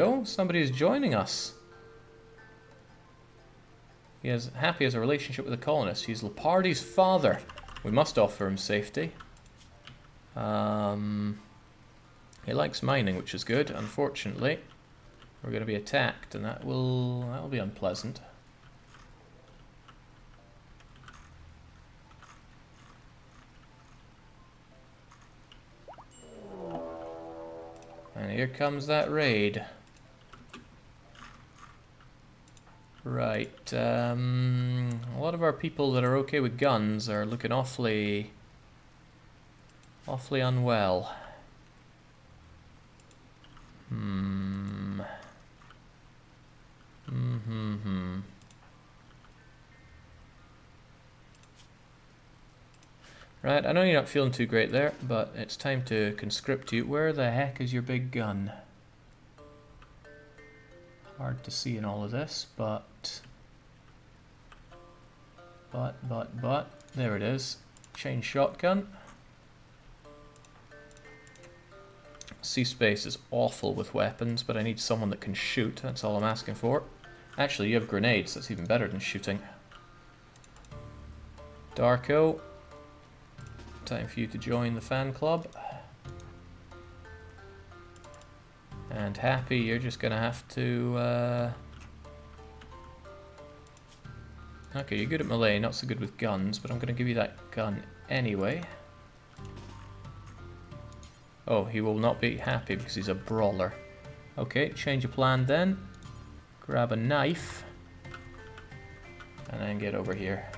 Oh, somebody is joining us. He is happy as a relationship with the colonists. He's Lepardi's father. We must offer him safety. He likes mining, which is good. Unfortunately, we're going to be attacked, and that'll be unpleasant. And here comes that raid. Right, a lot of our people that are okay with guns are looking awfully unwell. Right, I know you're not feeling too great there, but it's time to conscript you. Where the heck is your big gun? Hard to see in all of this, but there it is. Chain shotgun. C-Space is awful with weapons, but I need someone that can shoot. That's all I'm asking for. Actually, you have grenades. That's even better than shooting. Darko. Time for you to join the fan club. And Happy, you're just gonna have to... Okay, you're good at melee, not so good with guns, but I'm gonna give you that gun anyway. Oh, he will not be happy because he's a brawler. Okay, change of plan then. Grab a knife. And then get over here.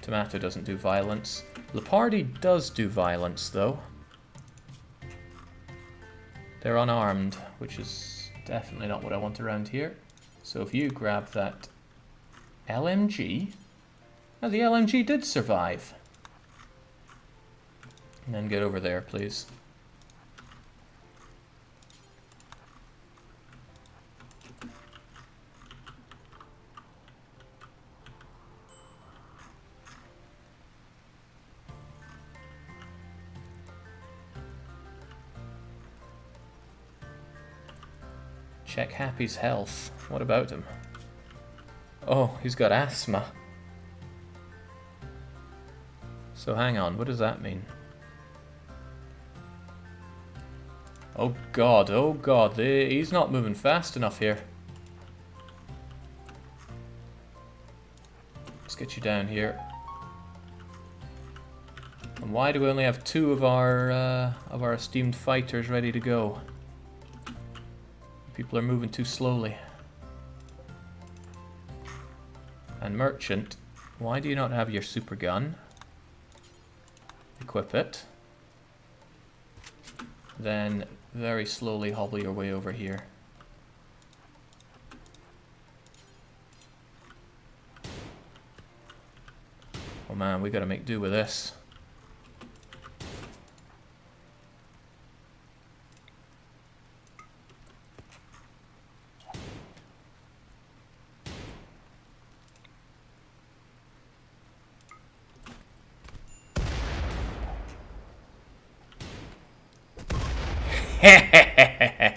Tomato doesn't do violence. Lepardi does do violence, though. They're unarmed, which is definitely not what I want around here. So if you grab that LMG... Oh, the LMG did survive. And then get over there, please. Check Happy's health. What about him? Oh, he's got asthma. So hang on, what does that mean? Oh god, he's not moving fast enough here. Let's get you down here. And why do we only have 2 of our esteemed fighters ready to go? People are moving too slowly. And Merchant, why do you not have your super gun? Equip it. Then very slowly hobble your way over here. Oh man, we gotta make do with this.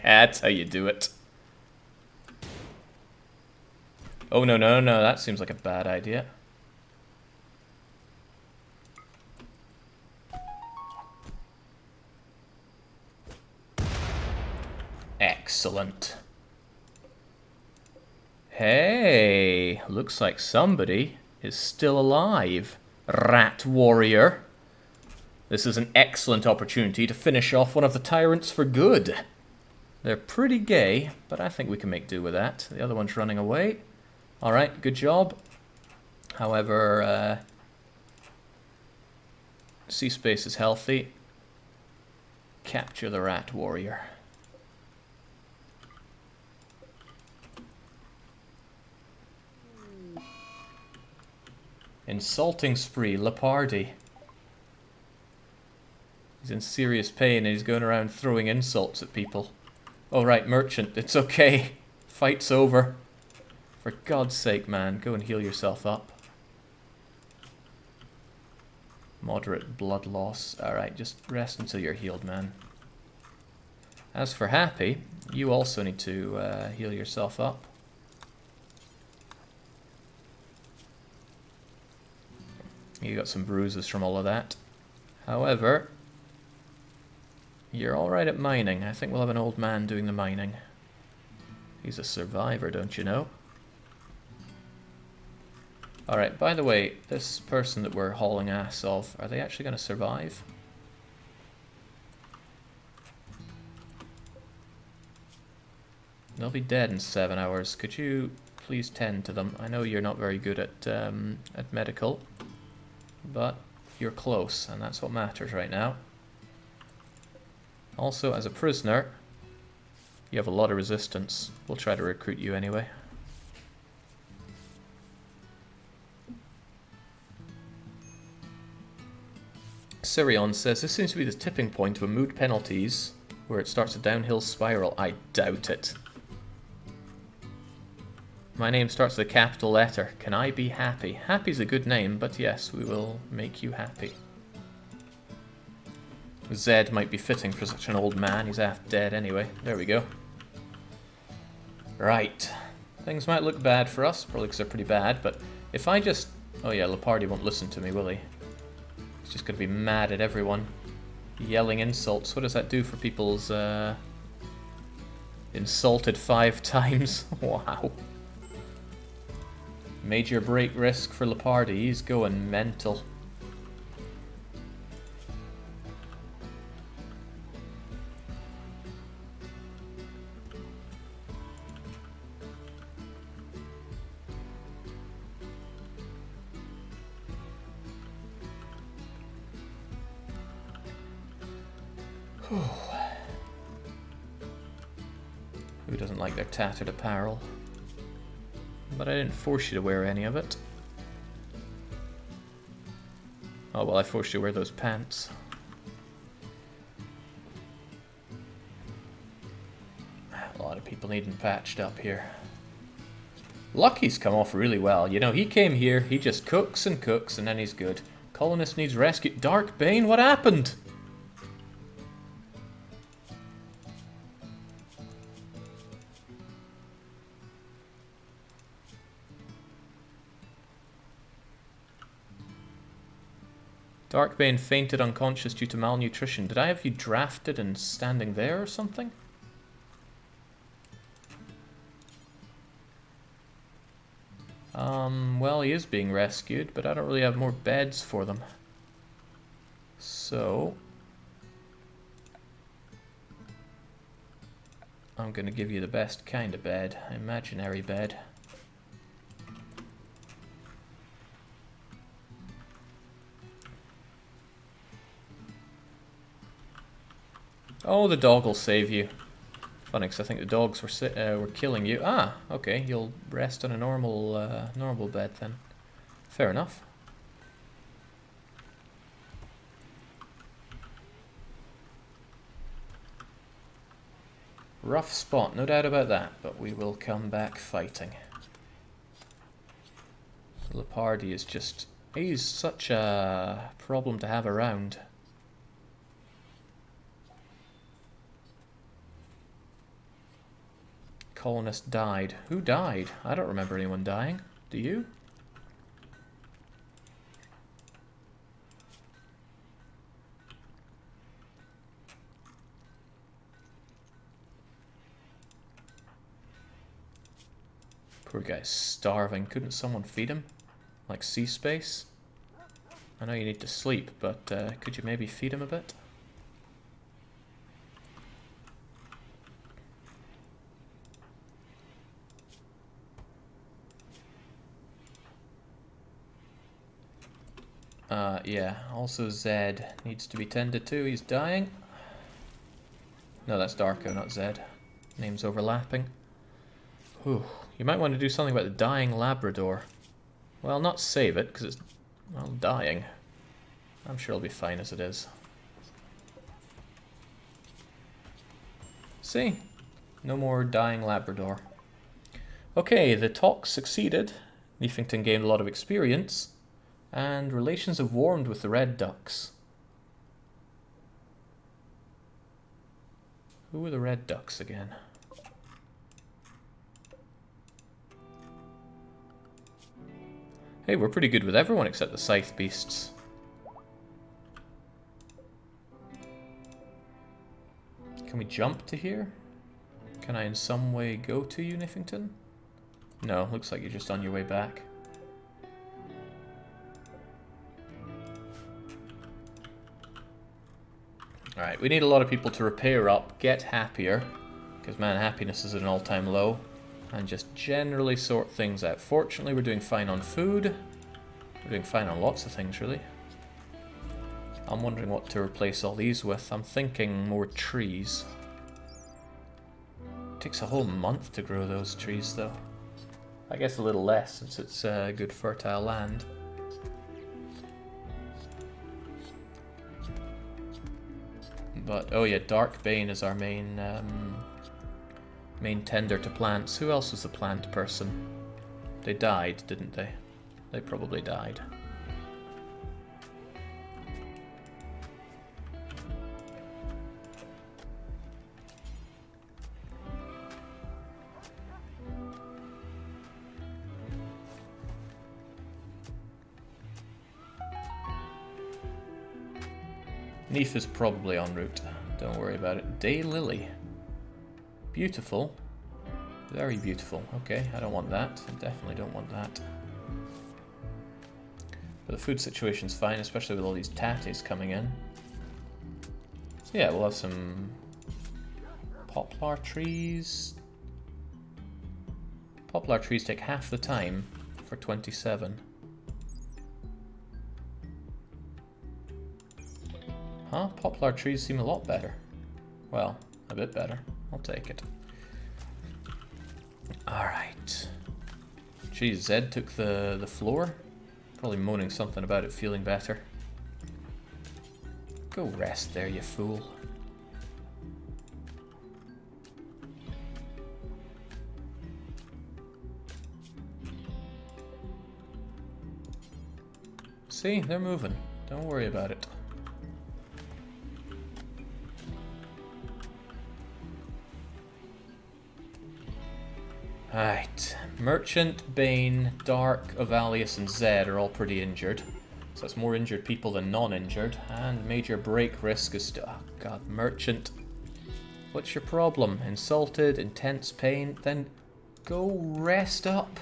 That's how you do it. Oh, no, that seems like a bad idea. Excellent. Hey, looks like somebody is still alive. Rat warrior. This is an excellent opportunity to finish off one of the tyrants for good. They're pretty gay, but I think we can make do with that. The other one's running away. Alright, good job. However, C-Space is healthy. Capture the rat warrior. Insulting spree, Lepardi. He's in serious pain and he's going around throwing insults at people. Oh right, Merchant, it's okay. Fight's over. For God's sake, man, go and heal yourself up. Moderate blood loss. Alright, just rest until you're healed, man. As for Happy, you also need to heal yourself up. You got some bruises from all of that. However, you're alright at mining. I think we'll have an old man doing the mining. He's a survivor, don't you know? Alright, by the way, this person that we're hauling ass of, are they actually going to survive? They'll be dead in 7 hours. Could you please tend to them? I know you're not very good at medical, but you're close, and that's what matters right now. Also, as a prisoner, you have a lot of resistance. We'll try to recruit you anyway. Sirion says, this seems to be the tipping point of mood penalties, where it starts a downhill spiral. I doubt it. My name starts with a capital letter. Can I be happy? Happy's a good name, but yes, we will make you happy. Zed might be fitting for such an old man. He's half dead anyway. There we go. Right. Things might look bad for us, probably because they're pretty bad, but if I just... Oh yeah, Leopardi won't listen to me, will he? He's just going to be mad at everyone. Yelling insults. What does that do for people's... Insulted 5 times? Wow. Major break risk for Leopardi. He's going mental. Who doesn't like their tattered apparel? But I didn't force you to wear any of it. Oh well, I forced you to wear those pants. A lot of people needing patched up here. Lucky's come off really well. You know, he came here, he just cooks, and then he's good. Colonist needs rescue. Darkbane, what happened? Darkbane fainted unconscious due to malnutrition. Did I have you drafted and standing there or something? Well, he is being rescued, but I don't really have more beds for them. So... I'm gonna give you the best kind of bed. Imaginary bed. Oh, the dog will save you. Funny, because I think the dogs were killing you. Ah, okay. You'll rest on a normal bed then. Fair enough. Rough spot, no doubt about that. But we will come back fighting. Leopardi is just... He's such a problem to have around. Colonist died. Who died? I don't remember anyone dying. Do you? Poor guy's starving. Couldn't someone feed him? Like sea space? I know you need to sleep, but could you maybe feed him a bit? Yeah, also Zed needs to be tended to. He's dying. No, that's Darko, not Zed. Names overlapping. Whew. You might want to do something about the dying Labrador. Well, not save it, because it's, well, dying. I'm sure it'll be fine as it is. See? No more dying Labrador. Okay, the talk succeeded. Leafington gained a lot of experience. And relations have warmed with the Red Ducks. Who are the red ducks again? Hey, we're pretty good with everyone except the scythe beasts. Can we jump to here? Can I in some way go to you, Niffington? No, looks like you're just on your way back. Alright, we need a lot of people to repair up, get happier, because man, happiness is at an all-time low, and just generally sort things out. Fortunately, we're doing fine on food. We're doing fine on lots of things, really. I'm wondering what to replace all these with. I'm thinking more trees. It takes a whole month to grow those trees, though. I guess a little less, since it's good fertile land. But, oh yeah, Darkbane is our main tender to plants. Who else was the plant person? They died, didn't they? They probably died. Neef is probably en route. Don't worry about it. Daylily. Beautiful. Very beautiful. Okay, I don't want that. I definitely don't want that. But the food situation's fine, especially with all these tatties coming in. So yeah, we'll have some poplar trees. Poplar trees take half the time for 27. Huh? Poplar trees seem a lot better. Well, a bit better. I'll take it. Alright. Geez, Zed took the floor. Probably moaning something about it feeling better. Go rest there, you fool. See, they're moving. Don't worry about it. Right, Merchant, Bane, Dark, Avalius and Zed are all pretty injured. So that's more injured people than non-injured. And major break risk is still... Oh god, Merchant. What's your problem? Insulted, intense pain? Then go rest up.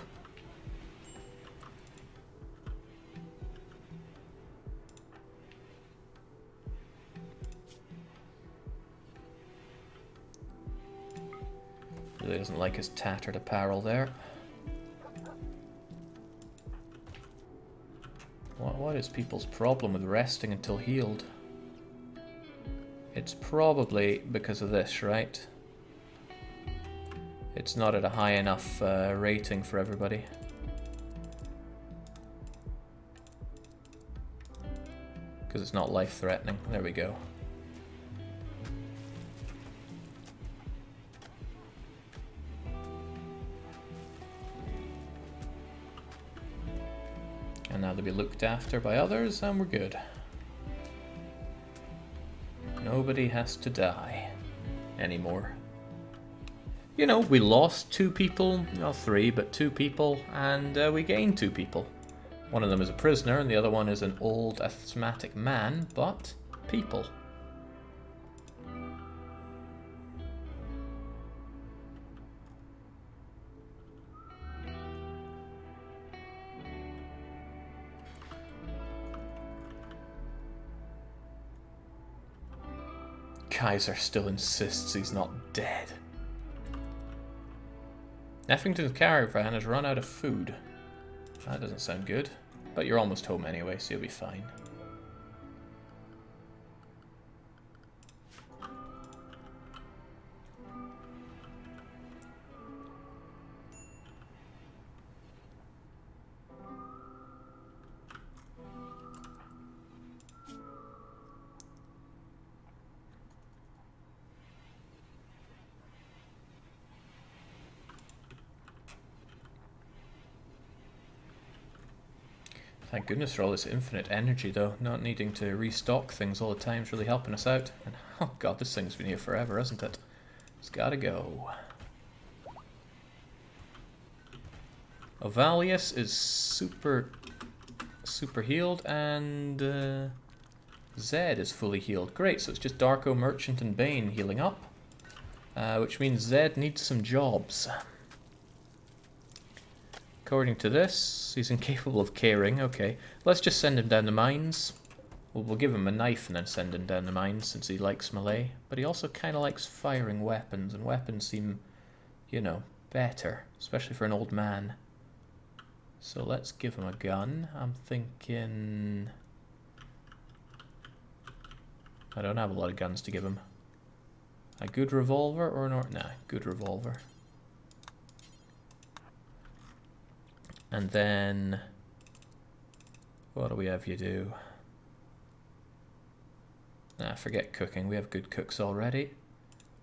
Really doesn't like his tattered apparel there. What is people's problem with resting until healed? It's probably because of this, right? It's not at a high enough rating for everybody. Because it's not life-threatening. There we go. And now they'll be looked after by others, and we're good. Nobody has to die anymore. You know, we lost 2 people, well 3, but 2 people, and we gained 2 people. One of them is a prisoner, and the other one is an old asthmatic man, but people. Kaiser still insists he's not dead. Effington's caravan has run out of food. That doesn't sound good. But you're almost home anyway, so you'll be fine. Thank goodness for all this infinite energy, though. Not needing to restock things all the time is really helping us out. And oh god, this thing's been here forever, hasn't it? It's gotta go. Ovalius is super healed, and Zed is fully healed. Great, so it's just Darko, Merchant, and Bane healing up. Which means Zed needs some jobs. According to this, he's incapable of caring. Okay, let's just send him down the mines. We'll give him a knife and then send him down the mines since he likes melee. But he also kind of likes firing weapons, and weapons seem, you know, better, especially for an old man. So let's give him a gun. I'm thinking... I don't have a lot of guns to give him. A good revolver or an nah, good revolver. And then... what do we have you do? Nah, forget cooking. We have good cooks already.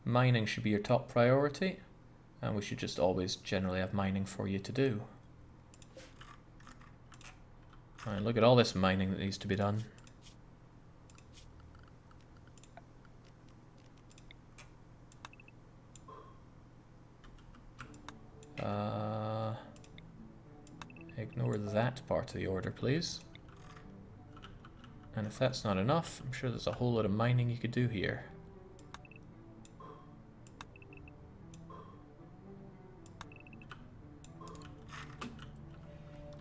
Mining should be your top priority. And we should just always generally have mining for you to do. Alright, look at all this mining that needs to be done. Ignore that part of the order, please. And if that's not enough, I'm sure there's a whole lot of mining you could do here.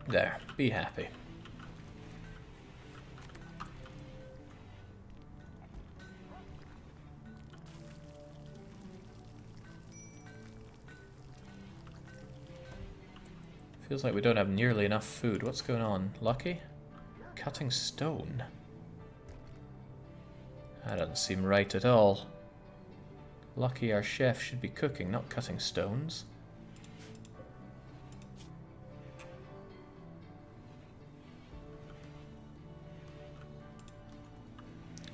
There, be happy. Feels like we don't have nearly enough food. What's going on? Lucky? Cutting stone? That doesn't seem right at all. Lucky our chef should be cooking, not cutting stones.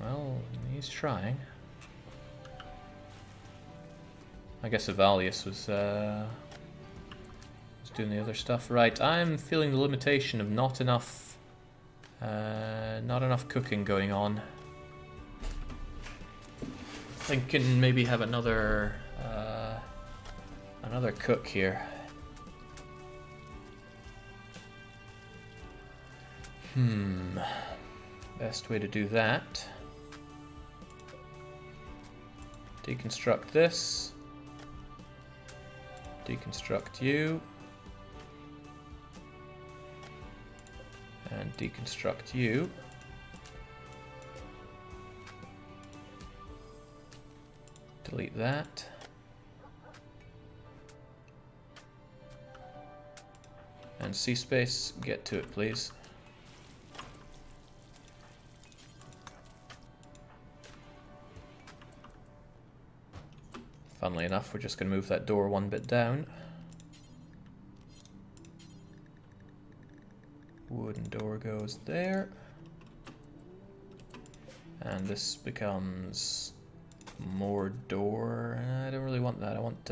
Well, he's trying. I guess Avalius was doing the other stuff. Right, I'm feeling the limitation of not enough cooking going on. Thinking maybe have another cook here. Best way to do that. Deconstruct this. Deconstruct you. And deconstruct you. Delete that. And C-space, get to it please. Funnily enough, we're just going to move that door one bit down. Wooden door goes there. And this becomes more door. I don't really want that. I want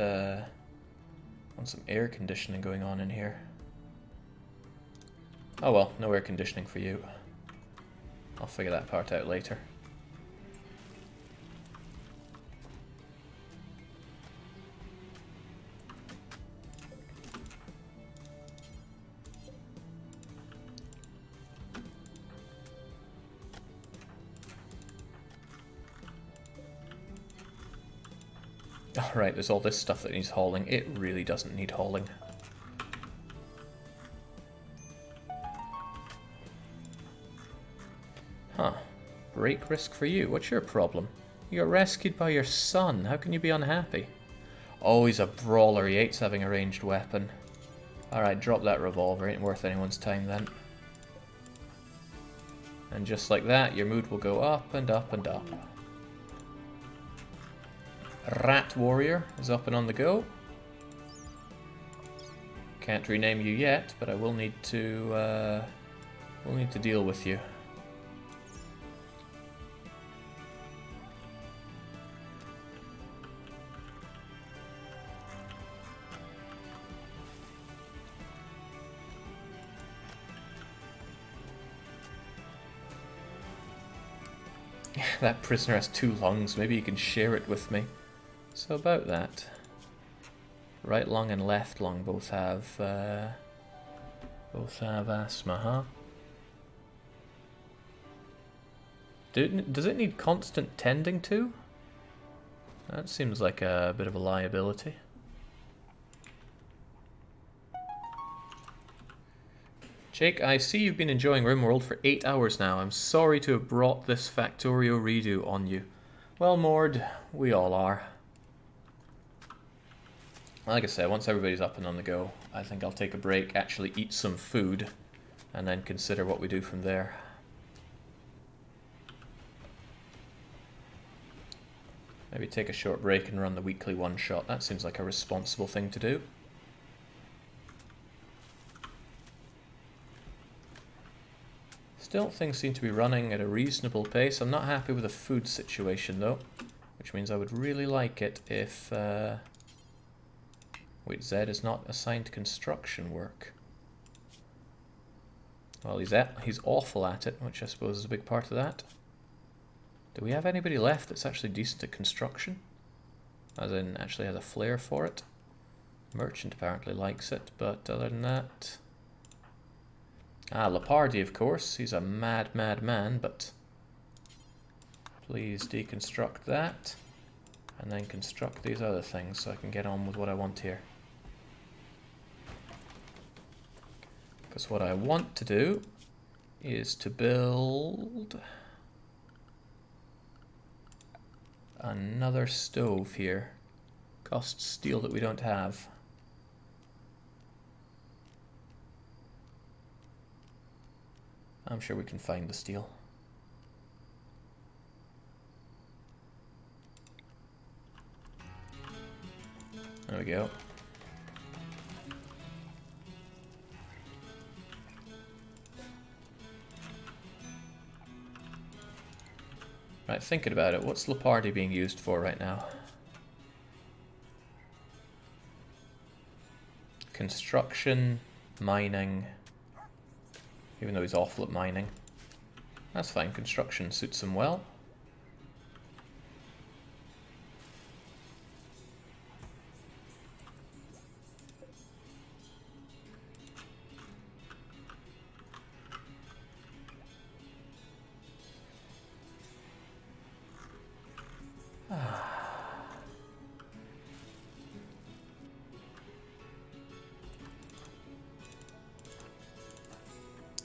some air conditioning going on in here. Oh well, no air conditioning for you. I'll figure that part out later. Alright, there's all this stuff that needs hauling. It really doesn't need hauling. Huh. Break risk for you. What's your problem? You got rescued by your son. How can you be unhappy? Oh, he's a brawler. He hates having a ranged weapon. Alright, drop that revolver. Ain't worth anyone's time then. And just like that, your mood will go up and up and up. Rat Warrior is up and on the go. Can't rename you yet, but I will need to deal with you. That prisoner has 2 lungs. Maybe you can share it with me. So about that. Right lung and left lung both have asthma, huh? Does it need constant tending to? That seems like a bit of a liability. Jake, I see you've been enjoying Rimworld for 8 hours now. I'm sorry to have brought this Factorio redo on you. Well, Mord, we all are. Like I said, once everybody's up and on the go, I think I'll take a break, actually eat some food, and then consider what we do from there. Maybe take a short break and run the weekly one-shot. That seems like a responsible thing to do. Still, things seem to be running at a reasonable pace. I'm not happy with the food situation, though, which means I would really like it if... Wait, Z is not assigned construction work. Well, he's awful at it, which I suppose is a big part of that. Do we have anybody left that's actually decent at construction? As in, actually has a flair for it. Merchant apparently likes it, but other than that... Ah, Lepardi, of course. He's a mad, mad man, but... Please deconstruct that. And then construct these other things so I can get on with what I want here. Because what I want to do is to build another stove here. Costs steel that we don't have. I'm sure we can find the steel. There we go. Right, thinking about it, what's Lepardi being used for right now? Construction, mining, even though he's awful at mining. That's fine, construction suits him well.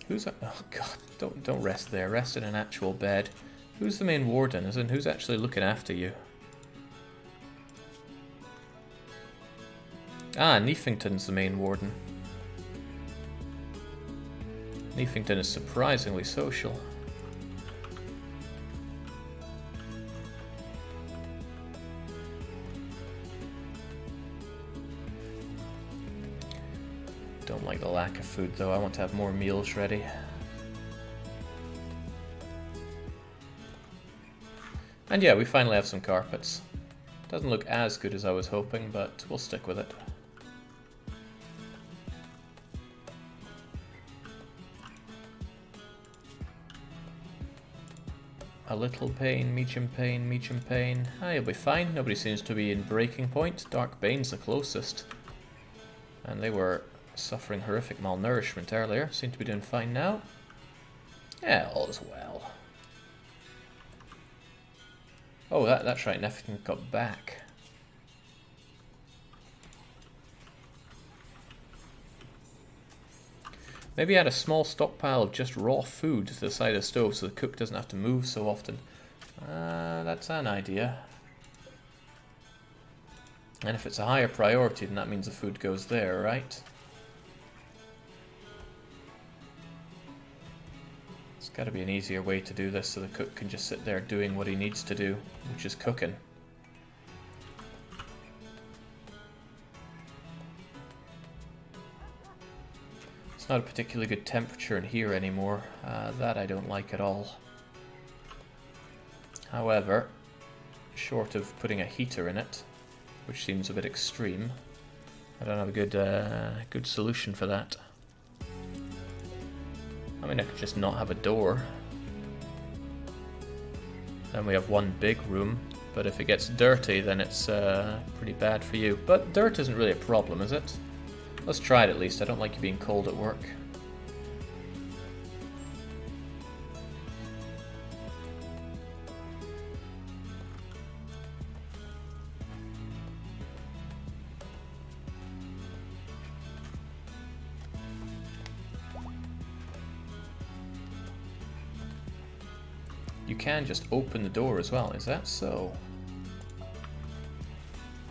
Who's oh god, don't rest there. Rest in an actual bed. Who's the main warden? As in, who's actually looking after you? Ah, Neefington's the main warden. Neefington is surprisingly social. Don't like the lack of food though, I want to have more meals ready. And yeah, we finally have some carpets. Doesn't look as good as I was hoping, but we'll stick with it. A little pain, medium pain, medium pain. Ah, you'll be fine. Nobody seems to be in breaking point. Dark Bane's the closest. And they were suffering horrific malnourishment earlier. Seem to be doing fine now. Yeah, all is well. Oh, that's right. Nothing got back. Maybe add a small stockpile of just raw food to the side of the stove so the cook doesn't have to move so often. That's an idea. And if it's a higher priority, then that means the food goes there, right? There's got to be an easier way to do this so the cook can just sit there doing what he needs to do, which is cooking. It's not a particularly good temperature in here anymore. That I don't like at all. However, short of putting a heater in it, which seems a bit extreme, I don't have a good solution for that. I mean, I could just not have a door. Then we have one big room But if it gets dirty, then it's pretty bad for you. But dirt isn't really a problem, is it? Let's try it at least. I don't like you being cold at work. You can just open the door as well, is that so?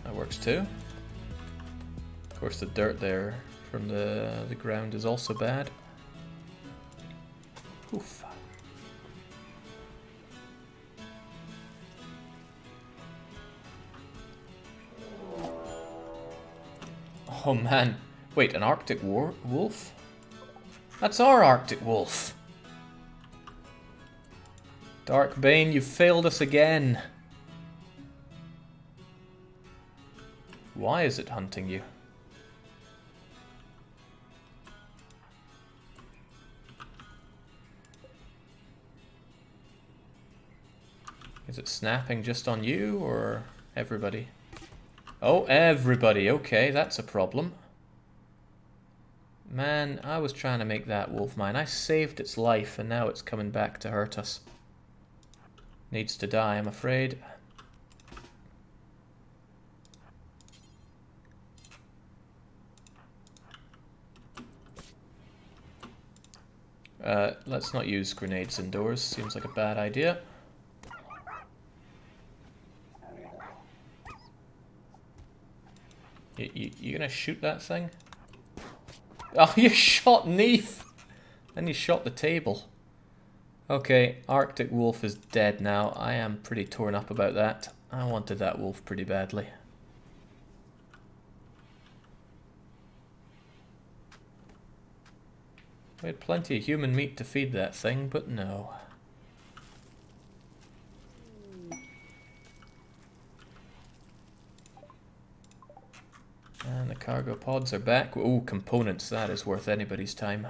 That works too. Of course the dirt there from the ground is also bad. Oof. Oh man, wait, an Arctic wolf? That's our Arctic wolf! Dark Bane, you've failed us again. Why is it hunting you? Is it snapping just on you or everybody? Oh, everybody. Okay, that's a problem. Man, I was trying to make that wolf mine. I saved its life and now it's coming back to hurt us. Needs to die, I'm afraid. Let's not use grenades indoors. Seems like a bad idea. You gonna shoot that thing? Oh, you shot Neef! Then you shot the table. Okay, Arctic Wolf is dead now. I am pretty torn up about that. I wanted that wolf pretty badly. We had plenty of human meat to feed that thing, but no. And the cargo pods are back. Ooh, components. That is worth anybody's time.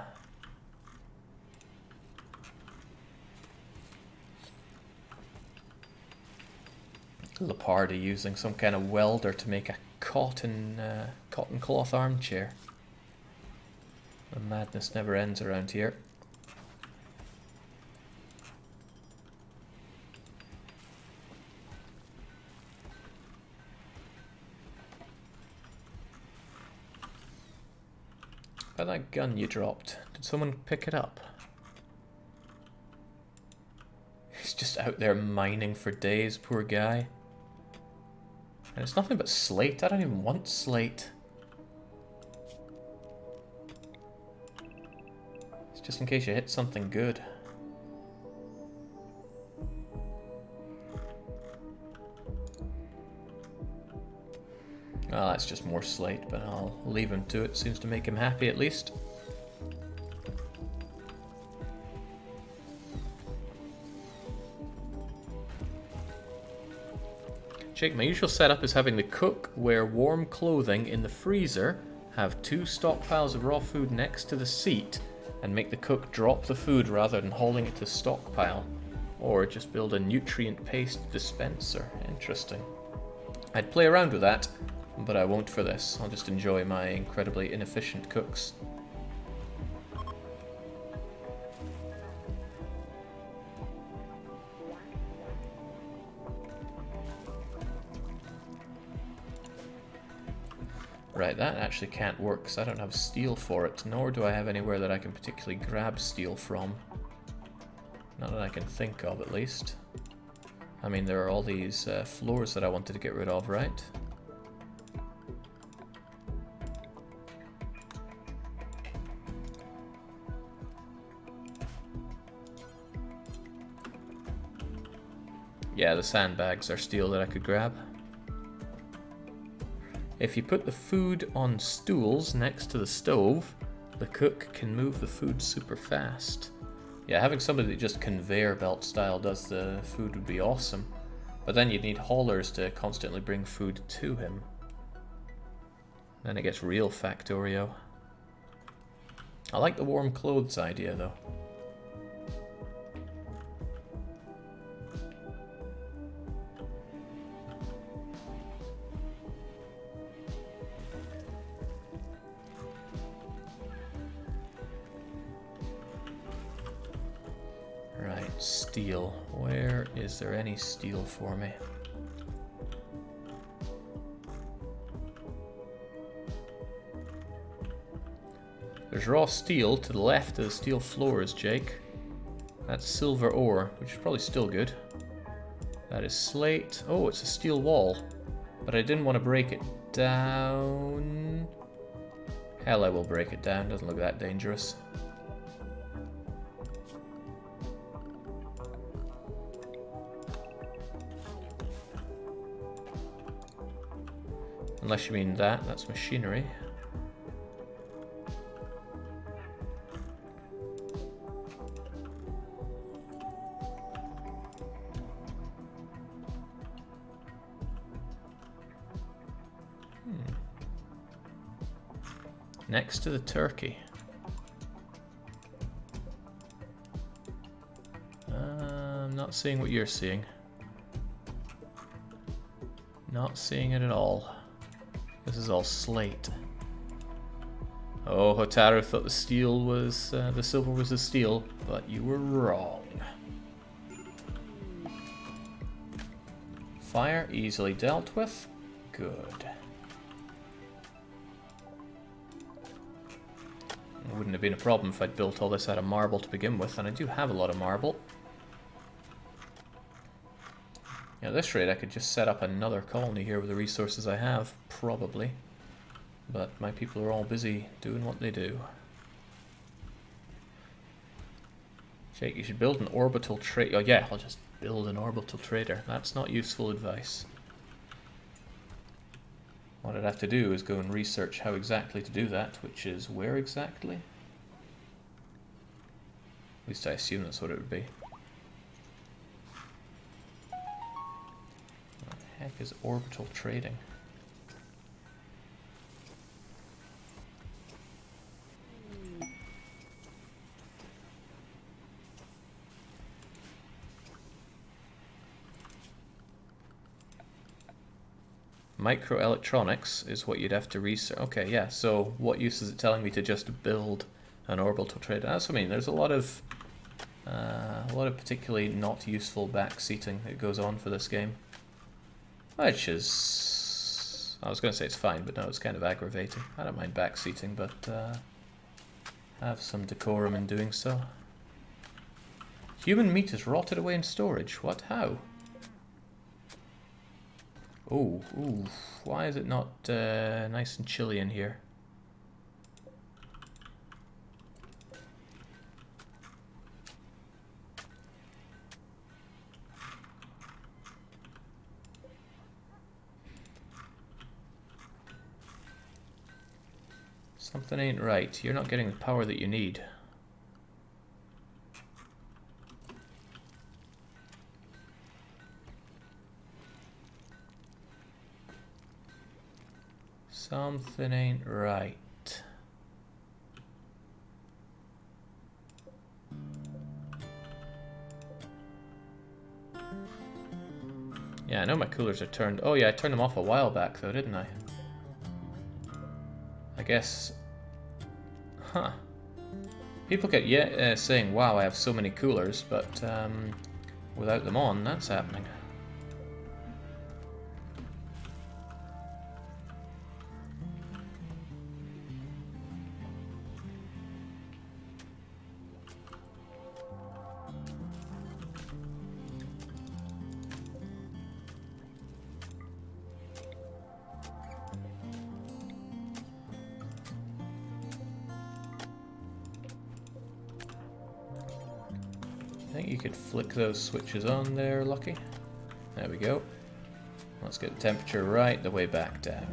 Leopardi using some kind of welder to make a cotton cloth armchair. The madness never ends around here. About that gun you dropped, did someone pick it up? He's just out there mining for days, poor guy. And it's nothing but slate. I don't even want slate. It's just in case you hit something good. Well, that's just more slate, but I'll leave him to it. Seems to make him happy at least. Jake, my usual setup is having the cook wear warm clothing in the freezer, have 2 stockpiles of raw food next to the seat, and make the cook drop the food rather than hauling it to stockpile. Or just build a nutrient paste dispenser. Interesting. I'd play around with that, but I won't for this. I'll just enjoy my incredibly inefficient cooks. Right, that actually can't work because I don't have steel for it, nor do I have anywhere that I can particularly grab steel from. Not that I can think of, at least. I mean, there are all these floors that I wanted to get rid of, right? Yeah, the sandbags are steel that I could grab. If you put the food on stools next to the stove, the cook can move the food super fast. Yeah, having somebody that just conveyor belt style does the food would be awesome. But then you'd need haulers to constantly bring food to him. Then it gets real Factorio. I like the warm clothes idea though. Steel. Where is there any steel for me? There's raw steel to the left of the steel floors, Jake. That's silver ore, which is probably still good. That is slate. Oh, it's a steel wall. But I didn't want to break it down. Hell, I will break it down. Doesn't look that dangerous. Unless you mean that. That's machinery. Next to the turkey. I'm not seeing what you're seeing. Not seeing it at all. This is all slate. Oh, Hotaru thought the steel was, the silver was the steel, but you were wrong. Fire easily dealt with. Good. It wouldn't have been a problem if I'd built all this out of marble to begin with, and I do have a lot of marble. At this rate, I could just set up another colony here with the resources I have, probably. But my people are all busy doing what they do. Jake, you should build an orbital trader. Oh yeah, I'll just build an orbital trader. That's not useful advice. What I'd have to do is go and research how exactly to do that, which is where exactly? At least I assume that's what it would be. What the heck is orbital trading? Microelectronics is what you'd have to research. Okay, yeah, so what use is it telling me to just build an orbital trader? That's what I mean. There's a lot of particularly not useful backseating that goes on for this game. Which is... I was going to say it's fine, but no, it's kind of aggravating. I don't mind backseating, but have some decorum in doing so. Human meat is rotted away in storage. What? How? Oh, ooh, why is it not nice and chilly in here? Something ain't right. You're not getting the power that you need. Something ain't right. Yeah, I know my coolers are turned. Oh yeah, I turned them off a while back though, didn't I? I guess... Huh. People get saying, wow, I have so many coolers, but without them on, that's happening. I think you could flick those switches on there, Lucky. There we go. Let's get the temperature right the way back down.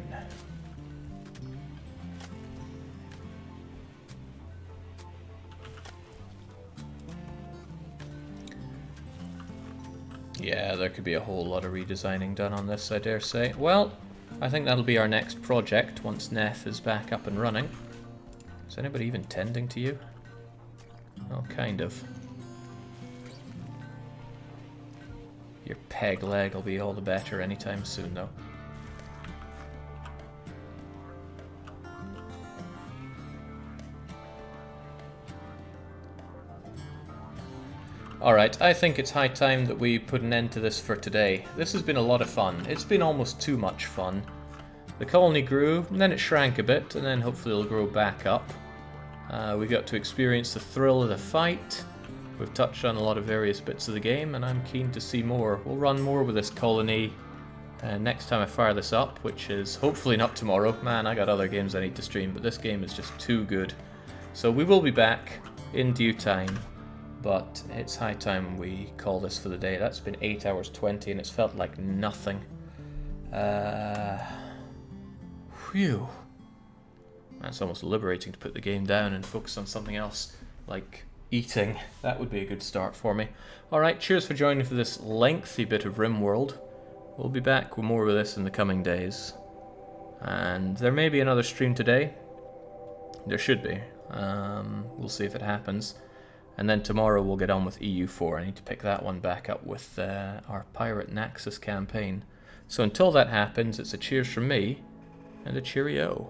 Yeah, there could be a whole lot of redesigning done on this, I dare say. Well, I think that'll be our next project once Neff is back up and running. Is anybody even tending to you? Oh, kind of. Your peg leg will be all the better anytime soon, though. Alright, I think it's high time that we put an end to this for today. This has been a lot of fun. It's been almost too much fun. The colony grew, and then it shrank a bit, and then hopefully it'll grow back up. We got to experience the thrill of the fight. We've touched on a lot of various bits of the game, and I'm keen to see more. We'll run more with this colony next time I fire this up, which is hopefully not tomorrow. Man, I got other games I need to stream, but this game is just too good. So we will be back in due time. But it's high time we call this for the day. That's been 8 hours 20 and it's felt like nothing. Phew. That's almost liberating to put the game down and focus on something else, like eating. That would be a good start for me. Alright, cheers for joining for this lengthy bit of Rimworld. We'll be back with more of this in the coming days. And there may be another stream today. There should be. We'll see if it happens. And then tomorrow we'll get on with EU4. I need to pick that one back up with our Pirate Naxos campaign. So until that happens, it's a cheers from me, and a cheerio.